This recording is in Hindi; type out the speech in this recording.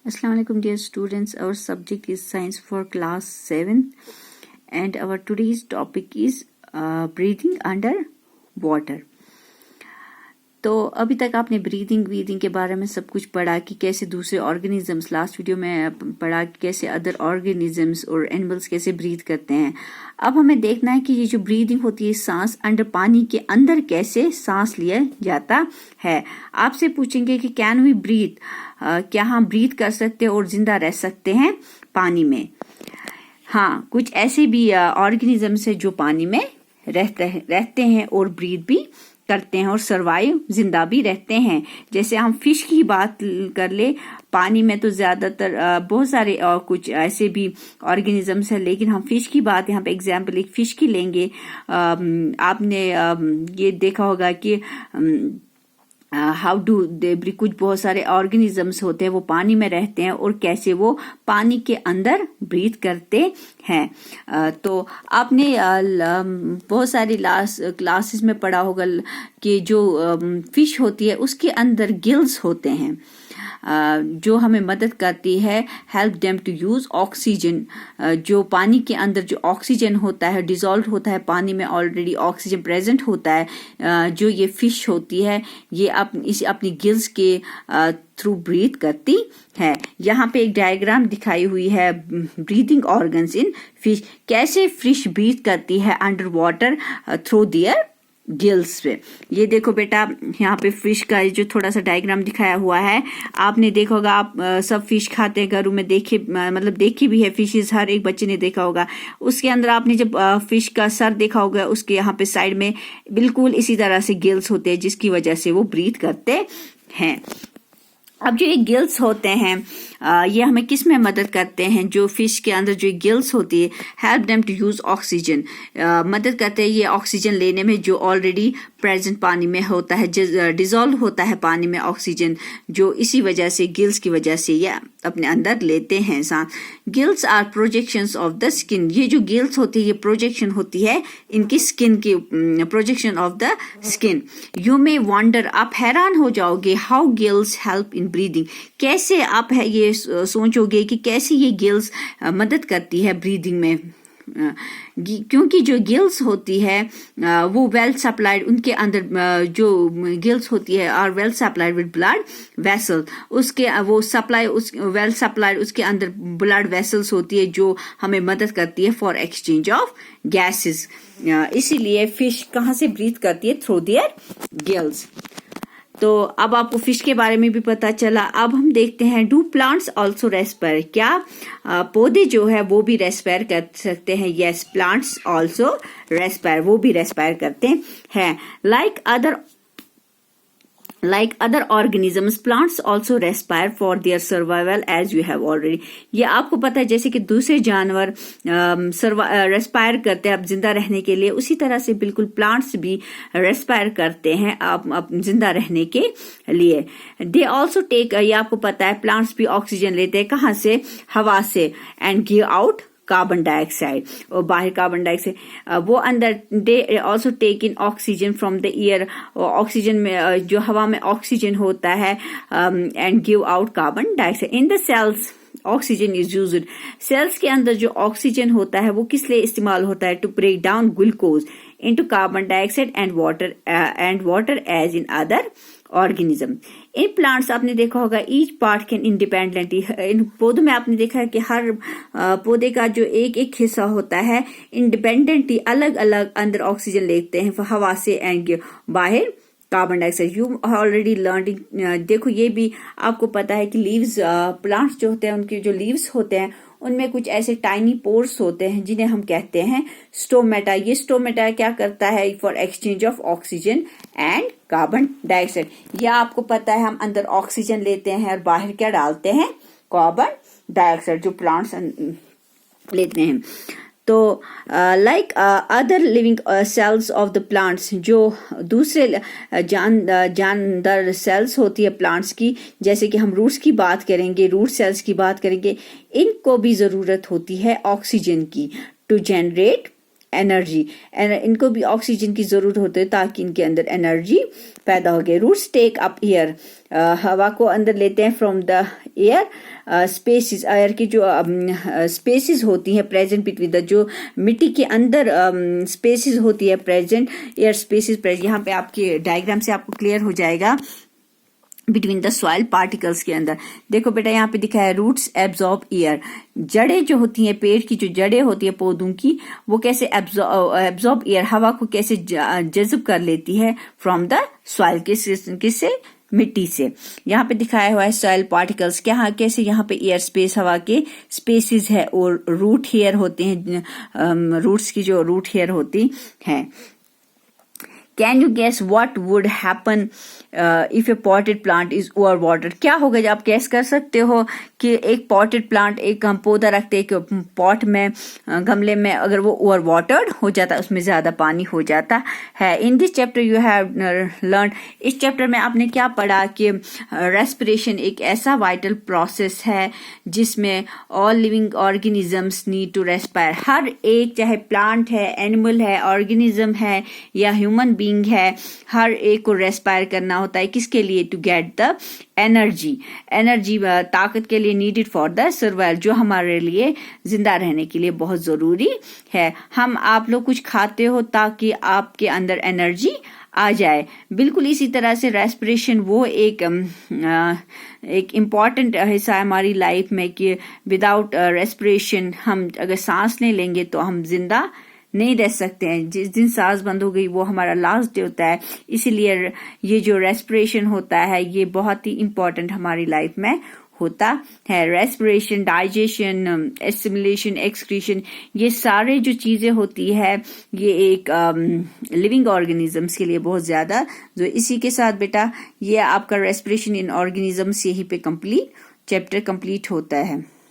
Assalamu alaikum dear students. Our subject is science for class 7th and our today's topic is breathing under water. तो अभी तक आपने ब्रीदिंग के बारे में सब कुछ पढ़ा कि कैसे दूसरे ऑर्गेनिजम्स, लास्ट वीडियो में पढ़ा कि कैसे अदर ऑर्गेनिजम्स और एनिमल्स कैसे ब्रीथ करते हैं. अब हमें देखना है कि ये जो ब्रीदिंग होती है, सांस अंडर पानी के अंदर कैसे सांस लिया जाता है. आपसे पूछेंगे कि कैन वी ब्रीथ, क्या हम ब्रीथ कर सकते हैं और जिंदा रह सकते हैं पानी में. हाँ, कुछ ऐसे भी ऑर्गेनिजम्स है जो पानी में रहते हैं और ब्रीथ भी करते हैं और सरवाइव, जिंदा भी रहते हैं. जैसे हम फिश की बात कर ले, पानी में तो ज्यादातर बहुत सारे और कुछ ऐसे भी ऑर्गेनिजम्स हैं, लेकिन हम फिश की बात यहाँ पे एग्जाम्पल एक फिश की लेंगे. आपने ये देखा होगा कि हाउ डू दे ब्रीथ, कुछ बहुत सारे ऑर्गेनिजम्स होते हैं वो पानी में रहते हैं और कैसे वो पानी के अंदर ब्रीथ करते हैं. तो आपने बहुत सारी क्लासेस में पढ़ा होगा कि जो फिश होती है उसके अंदर गिल्स होते हैं जो हमें मदद करती है, help them to use oxygen. जो पानी के अंदर जो ऑक्सीजन होता है, डिजोल्व होता है पानी में, ऑलरेडी ऑक्सीजन प्रेजेंट होता है. जो ये फिश होती है ये अपनी गिल्स के थ्रू ब्रीथ करती है. यहाँ पे एक डायग्राम दिखाई हुई है ब्रीदिंग ऑर्गन्स इन फिश, कैसे फिश ब्रीथ करती है under water through their gills पे. ये देखो बेटा, यहाँ पे फिश का जो थोड़ा सा डायग्राम दिखाया हुआ है, आपने देखा होगा. आप सब फिश खाते हैं, घरों में देखे, मतलब देखी भी है फिशेस, हर एक बच्चे ने देखा होगा. उसके अंदर आपने जब फिश का सर देखा होगा, उसके यहाँ पे साइड में बिल्कुल इसी तरह से गिल्स होते हैं जिसकी वजह से वो ब्रीथ करते हैं. अब जो ये गिल्स होते हैं ये हमें किस में मदद करते हैं? जो फिश के अंदर जो गिल्स होती है, help them to use oxygen, मदद करते हैं ये ऑक्सीजन लेने में जो ऑलरेडी प्रेजेंट पानी में होता है, डिजोल्व होता है पानी में ऑक्सीजन, जो इसी वजह से गिल्स की वजह से ये अपने अंदर लेते हैं सांस. Gills are projections of the skin. ये जो गिल्स होती है ये प्रोजेक्शन होती है इनकी स्किन की, projection of the skin. You may wonder, आप हैरान हो जाओगे, how gills help in breathing, कैसे आप है ये सोचोगे कि कैसे ये गिल्स मदद करती है ब्रीदिंग में. क्योंकि जो गिल्स होती है वो वेल सप्लाइड, उनके अंदर जो गिल्स होती है are well supplied with blood vessel. उसके वो सप्लाई, उस वेल सप्लाइड, उसके अंदर ब्लड वेसल्स होती है जो हमें मदद करती है फॉर एक्सचेंज ऑफ गैसेस. इसीलिए फिश कहाँ से ब्रीथ करती है? Through their gills. तो अब आपको फिश के बारे में भी पता चला. अब हम देखते हैं, डू प्लांट्स ऑल्सो रेस्पायर, क्या पौधे जो है वो भी रेस्पायर कर सकते हैं? यस, प्लांट्स ऑल्सो रेस्पायर, वो भी रेस्पायर करते हैं. Like other organisms, plants also respire for their survival, as you have already. ये आपको पता है जैसे कि दूसरे जानवर रेस्पायर करते हैं अब जिंदा रहने के लिए, उसी तरह से बिल्कुल प्लांट्स भी रेस्पायर करते हैं अब जिंदा रहने के लिए. दे ऑल्सो टेक, ये आपको पता है प्लांट्स भी ऑक्सीजन लेते हैं कहाँ से? हवा से. And give out carbon dioxide, और बाहर कार्बन डाइऑक्साइड वो अंदर. They also take in oxygen from the air, oxygen में जो हवा में ऑक्सीजन होता है, and give out carbon dioxide. In the cells oxygen is used, cells के अंदर जो ऑक्सीजन होता है वो किस लिए इस्तेमाल होता है? To break down glucose into carbon dioxide and water as in other organism. In plants आपने देखा होगा ईच पार्ट कैन इंडिपेंडेंटली, इन पौधों में आपने देखा है कि हर पौधे का जो एक एक हिस्सा होता है इंडिपेंडेंटली अलग अलग अंदर ऑक्सीजन लेते हैं हवा से एंड बाहर carbon dioxide. You already learn. देखो ये भी आपको पता है कि लीव्स, प्लांट्स जो होते हैं उनके जो लीव्स होते हैं उनमें कुछ ऐसे टाइनी पोर्स होते हैं जिन्हें हम कहते हैं स्टोमेटा. ये स्टोमेटा क्या करता है? For exchange of oxygen and carbon dioxide. या आपको पता है हम अंदर ऑक्सीजन लेते हैं और बाहर क्या डालते हैं? कार्बन डाइऑक्साइड, जो प्लांट्स लेते हैं. तो like other living cells of the plants, जो दूसरे जानदार सेल्स होती है प्लांट्स की, जैसे कि हम रूट्स की बात करेंगे, रूट सेल्स की बात करेंगे, इनको भी जरूरत होती है ऑक्सीजन की टू जनरेट एनर्जी. इनको भी ऑक्सीजन की जरूरत होती है ताकि इनके अंदर एनर्जी पैदा हो गई. रूट्स टेक अप एयर, हवा को अंदर लेते हैं from the air spaces, air की जो स्पेसिस होती हैं प्रेजेंट बिटवीन द, जो मिट्टी के अंदर स्पेसिस होती है प्रेजेंट, एयर स्पेसिस प्रेजेंट, यहाँ पे आपके डायग्राम से आपको क्लियर हो जाएगा, बिटवीन द सॉइल पार्टिकल्स के अंदर। देखो बेटा यहाँ पे दिखा है रूट्स एब्जॉर्ब एयर, जड़ें जो होती हैं, पेड़ की जो जड़ें होती है पौधों की, वो कैसे एब्जॉर्ब एयर, हवा को कैसे जज़ब कर लेती है फ्रॉम द सॉइल, किससे, मिट्टी से। यहाँ पे दिखाया हुआ है सॉइल पार्टिकल्स, क्या कैसे यहाँ पे एयर स्पेस, हवा के स्पेसिस है, और रूट हेयर होते हैं, रूट्स की जो रूट हेयर होती हैं। Can you guess what would happen if a potted plant is overwatered? क्या होगा जब आप गेस कर सकते हो कि एक पॉटेड प्लांट, एक हम पौधा रखते हैं एक पॉट में, गमले में, अगर वो ओवर वाटर्ड हो जाता, उसमें ज्यादा पानी हो जाता है। In this chapter you have learn, इस चैप्टर में आपने क्या पढ़ा कि रेस्पिरेशन एक ऐसा वाइटल प्रोसेस है जिसमें all living organisms need to respire. हर एक, चाहे प्लांट है, एनिमल है, ऑर्गेनिज्म है या ह्यूमन बीइंग है, हर एक को रेस्पायर करना होता है। किसके लिए? To get the energy, energy ताकत के लिए, नीडेड फॉर द सर्वाइवल, जो हमारे लिए जिंदा रहने के लिए बहुत जरूरी है। हम आप लोग कुछ खाते हो ताकि आपके अंदर एनर्जी आ जाए। बिल्कुल इसी तरह से रेस्पिरेशन वो एक इम्पॉर्टेंट हिस्सा है हमारी लाइफ में कि विदाउट रेस्पिरेशन हम अगर सांस नहीं लेंगे तो हम जिंदा नहीं रह सकते हैं। जिस दिन सांस बंद हो गई वो हमारा लास्ट डे होता है। इसीलिए ये जो रेस्पिरेशन होता है ये बहुत ही इम्पोर्टेंट हमारी लाइफ में होता है। रेस्पिरेशन, डाइजेशन, एसिमिलेशन, एक्सक्रीशन, ये सारे जो चीजें होती है ये एक लिविंग ऑर्गेनिजम्स के लिए बहुत ज्यादा जो, इसी के साथ बेटा ये आपका रेस्पिरेशन इन ऑर्गेनिजम्स यहीं पे चैप्टर कंप्लीट होता है।